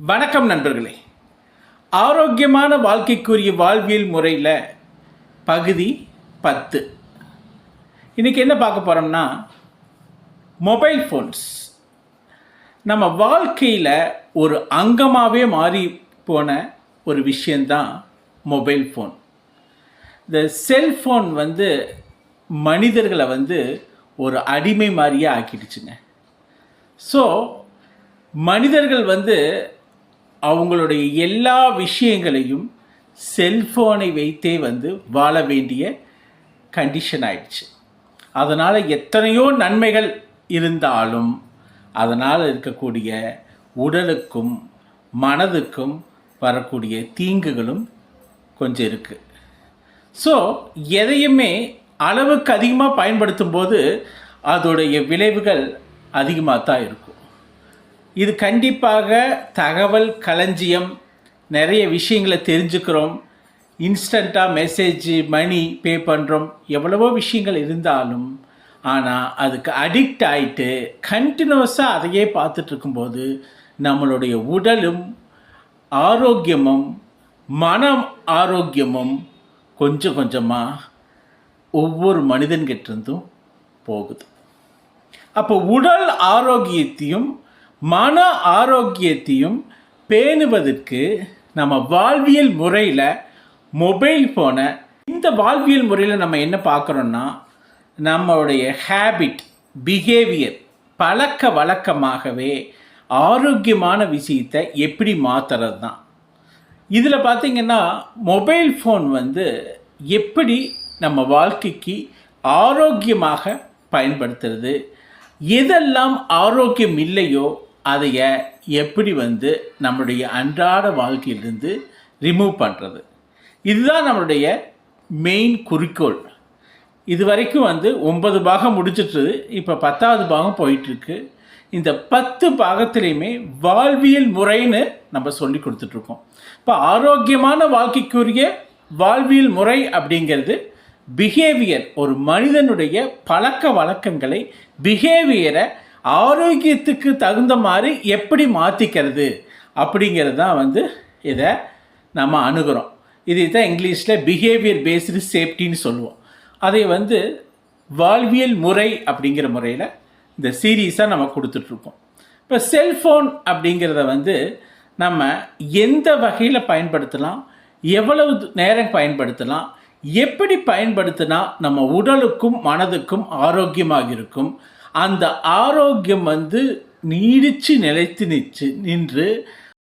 வணக்கம் நண்பர்களே. ஆரோக்கியமான வாழ்க்கைக்குரிய வாழ்வியல் முறையில் பகுதி 10. இன்றைக்கி என்ன பார்க்க போகிறோம்னா, மொபைல் ஃபோன்ஸ் நம்ம வாழ்க்கையில் ஒரு அங்கமாகவே மாறி போன ஒரு விஷயந்தான் மொபைல் ஃபோன். இந்த செல்ஃபோன் மனிதர்களை ஒரு அடிமை மாதிரியே ஆக்கிடுச்சுங்க. ஸோ மனிதர்கள் அவங்களுடைய எல்லா விஷயங்களையும் செல்ஃபோனை வைத்தே வாழ வேண்டிய கண்டிஷன் ஆயிடுச்சு. அதனால் எத்தனையோ நன்மைகள் இருந்தாலும் அதனால் இருக்கக்கூடிய உடலுக்கும் மனதுக்கும் வரக்கூடிய தீங்குகளும் கொஞ்சம் இருக்குது. ஸோ எதையுமே அளவுக்கு அதிகமாக பயன்படுத்தும் போது அதோடைய விளைவுகள் அதிகமாக தான் இருக்கும். இது கண்டிப்பாக தகவல் களஞ்சியம், நிறைய விஷயங்களை தெரிஞ்சுக்கிறோம், இன்ஸ்டண்ட்டாக மெசேஜ் மணி பே பண்ணுறோம், எவ்வளவோ விஷயங்கள் இருந்தாலும் ஆனால் அதுக்கு அடிக்ட் ஆகிட்டு கண்டினியூஸாக அதையே பார்த்துட்ருக்கும்போது நம்மளுடைய உடலும் ஆரோக்கியமும் மனம் ஆரோக்கியமும் கொஞ்சம் கொஞ்சமாக ஒவ்வொரு மனிதன்கிட்டிருந்தும் போகுது. அப்போ உடல் ஆரோக்கியத்தையும் மன ஆரோக்கியத்தையும் பேணுவதற்கு நம்ம வாழ்வியல் முறையில் மொபைல் ஃபோனை, இந்த வாழ்வியல் முறையில் நம்ம என்ன பார்க்குறோன்னா, நம்மளுடைய ஹேபிட், பிஹேவியர், பழக்க வழக்கமாகவே ஆரோக்கியமான விஷயத்தை எப்படி மாற்றுறது தான். இதில் பார்த்திங்கன்னா மொபைல் ஃபோன் எப்படி நம்ம வாழ்க்கைக்கு ஆரோக்கியமாக பயன்படுத்துறது, எதெல்லாம் ஆரோக்கியம் இல்லையோ அதைய எப்படி நம்மளுடைய அன்றாட வாழ்க்கையிலிருந்து ரிமூவ் பண்ணுறது, இதுதான் நம்மளுடைய மெயின் குறிக்கோள். இது வரைக்கும் 9 பாகம் முடிச்சிட்டு இப்போ 10வது பாகம் போயிட்டுருக்கு. இந்த 10 பாகத்திலையுமே வாழ்வியல் முறைன்னு நம்ம சொல்லி கொடுத்துட்ருக்கோம். இப்போ ஆரோக்கியமான வாழ்க்கைக்குரிய வாழ்வியல் முறை அப்படிங்கிறது பிஹேவியர், ஒரு மனிதனுடைய பழக்க வழக்கங்களை, பிஹேவியரை ஆரோக்கியத்துக்கு தகுந்த மாதிரி எப்படி மாற்றிக்கிறது அப்படிங்கிறது தான் இதை நம்ம அணுகிறோம். இதை தான் இங்கிலீஷில் பிஹேவியர் பேஸ்டு சேஃப்டின்னு சொல்லுவோம். அதை வாழ்வியல் முறை அப்படிங்கிற முறையில் இந்த சீரீஸாக நம்ம கொடுத்துட்ருக்கோம். இப்போ செல்ஃபோன் அப்படிங்கிறத நம்ம எந்த வகையில் பயன்படுத்தலாம், எவ்வளவு நேரம் பயன்படுத்தலாம், எப்படி பயன்படுத்தினா நம்ம உடலுக்கும் மனதுக்கும் ஆரோக்கியமாக இருக்கும், அந்த ஆரோக்கியம் நீடித்து நிலைத்து நின்று